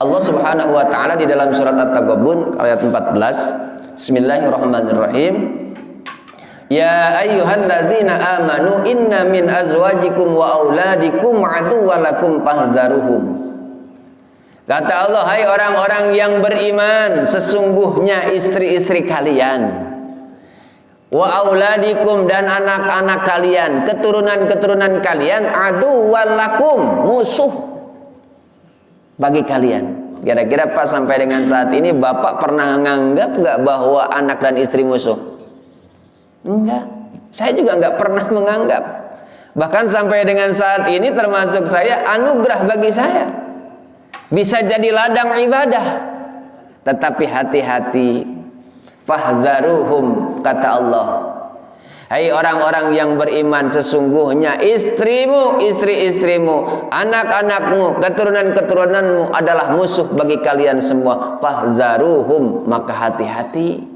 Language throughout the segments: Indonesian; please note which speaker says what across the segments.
Speaker 1: Allah Subhanahu wa taala di dalam surat At-Taghabun ayat 14, Bismillahirrahmanirrahim. Ya ayyuhalladzina amanu inna min azwajikum wa auladikum aduwwalakum fahzaruhum. Kata Allah, hai orang-orang yang beriman, sesungguhnya istri-istri kalian, wa auladikum dan anak-anak kalian, keturunan-keturunan kalian, aduwwalakum, musuh bagi kalian. Kira-kira Pak, sampai dengan saat ini Bapak pernah menganggap nggak bahwa anak dan istri musuh? Enggak. Saya juga nggak pernah menganggap. Bahkan sampai dengan saat ini termasuk saya anugerah bagi saya. Bisa jadi ladang ibadah. Tetapi hati-hati. Fahzaruhum, kata Allah. Hai orang-orang yang beriman, sesungguhnya istrimu, istri-istrimu, anak-anakmu, keturunan-keturunanmu adalah musuh bagi kalian semua. Fahzaruhum, maka hati-hati.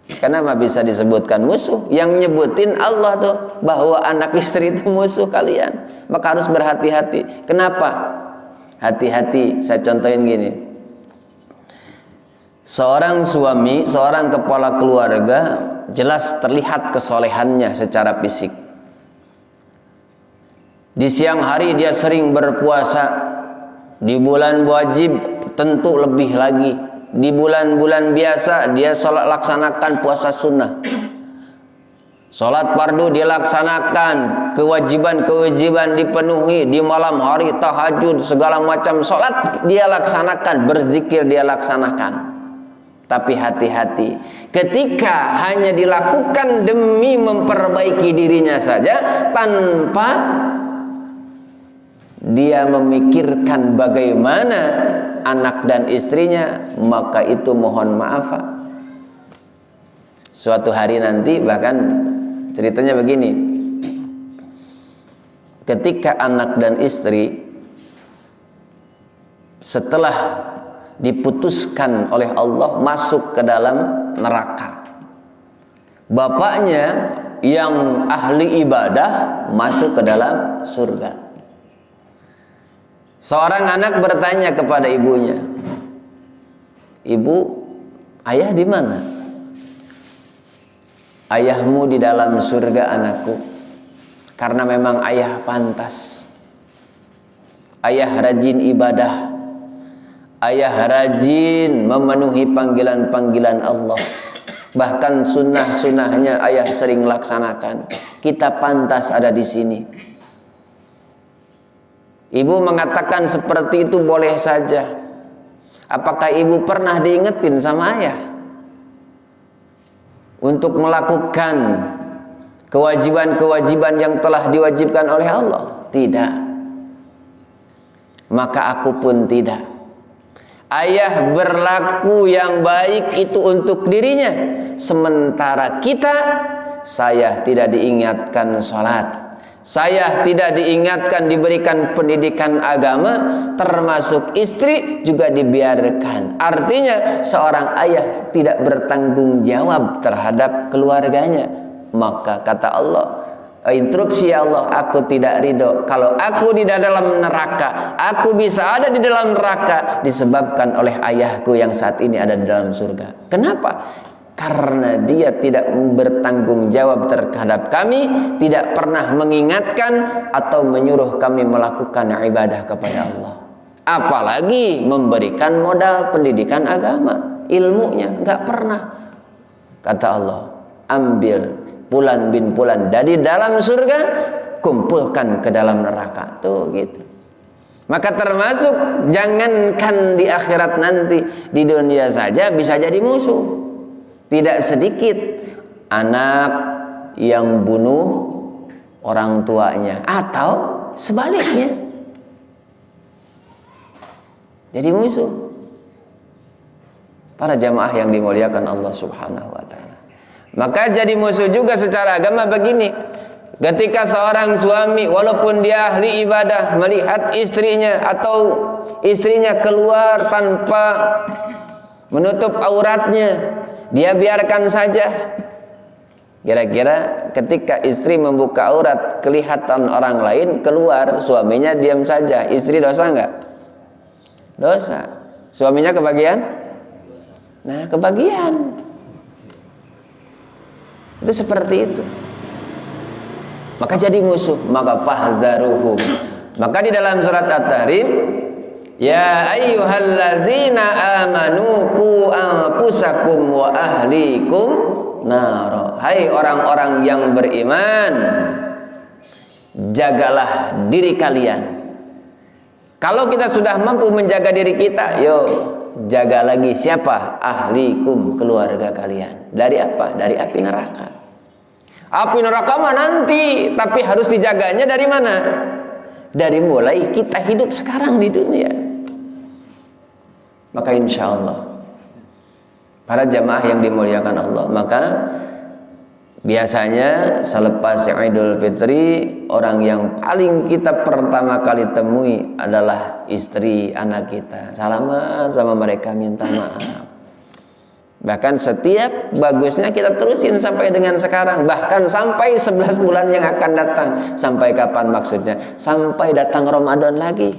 Speaker 1: Kenapa bisa disebutkan musuh? Yang nyebutin Allah tuh bahwa anak istri itu musuh kalian. Maka harus berhati-hati. Kenapa? Hati-hati, saya contohin gini. Seorang suami, seorang kepala keluarga, jelas terlihat kesolehannya secara fisik. Di siang hari dia sering berpuasa. Di bulan wajib tentu lebih lagi. Di bulan-bulan biasa dia laksanakan puasa sunnah. Sholat fardu dia laksanakan, kewajiban-kewajiban dipenuhi, di malam hari tahajud, segala macam sholat dia laksanakan, berzikir dia laksanakan. Tapi hati-hati, ketika hanya dilakukan demi memperbaiki dirinya saja, tanpa dia memikirkan bagaimana anak dan istrinya, maka itu mohon maaf. Suatu hari nanti, bahkan ceritanya begini, ketika anak dan istri setelah diputuskan oleh Allah masuk ke dalam neraka, bapaknya yang ahli ibadah masuk ke dalam surga. Seorang anak bertanya kepada ibunya, "Ibu, ayah di mana?" "Ayahmu di dalam surga, anakku, karena memang ayah pantas. Ayah rajin ibadah, ayah rajin memenuhi panggilan-panggilan Allah. Bahkan sunnah-sunnahnya ayah sering laksanakan. Kita pantas ada di sini." Ibu mengatakan seperti itu boleh saja. Apakah ibu pernah diingetin sama ayah untuk melakukan kewajiban-kewajiban yang telah diwajibkan oleh Allah? Tidak. Maka aku pun tidak. Ayah berlaku yang baik itu untuk dirinya, sementara saya tidak diingatkan sholat, saya tidak diingatkan diberikan pendidikan agama, termasuk istri juga dibiarkan. Artinya seorang ayah tidak bertanggung jawab terhadap keluarganya. Maka kata Allah, interupsi Allah, aku tidak ridho kalau aku di dalam neraka. Aku bisa ada di dalam neraka disebabkan oleh ayahku yang saat ini ada di dalam surga. Kenapa? Karena dia tidak bertanggung jawab terhadap kami, tidak pernah mengingatkan atau menyuruh kami melakukan ibadah kepada Allah. Apalagi memberikan modal pendidikan agama, ilmunya nggak pernah. Kata Allah, ambil Fulan bin Fulan dari dalam surga, kumpulkan ke dalam neraka. Tuh gitu. Maka termasuk jangankan di akhirat nanti, di dunia saja bisa jadi musuh. Tidak sedikit anak yang bunuh orang tuanya atau sebaliknya jadi musuh. Para jamaah yang dimuliakan Allah Subhanahu wa taala. Maka jadi musuh juga secara agama begini. Ketika seorang suami walaupun dia ahli ibadah melihat istrinya atau istrinya keluar tanpa menutup auratnya, dia biarkan saja. Kira-kira ketika istri membuka aurat kelihatan orang lain keluar, suaminya diam saja, istri dosa enggak? dosa. Suaminya kebagian? Nah, kebagian. Itu seperti itu. Maka jadi musuh, maka fahdharuhum. Maka di dalam surat At-Tahrim, ya ayyuhalladzina amanu qu anfusakum wa ahlikum nar. Hai orang-orang yang beriman, jagalah diri kalian. Kalau kita sudah mampu menjaga diri kita, yuk jaga lagi siapa? Ahlikum, keluarga kalian. Dari apa? Dari api neraka. Api neraka mah nanti, tapi harus dijaganya dari mana? Dari mulai kita hidup sekarang di dunia. Maka insya Allah, para jamaah yang dimuliakan Allah, maka biasanya selepas Idul Fitri, orang yang paling kita pertama kali temui adalah istri, anak kita. Salaman sama mereka, minta maaf. Bahkan setiap bagusnya kita terusin sampai dengan sekarang. Bahkan sampai 11 bulan yang akan datang. Sampai kapan maksudnya? Sampai datang Ramadan lagi.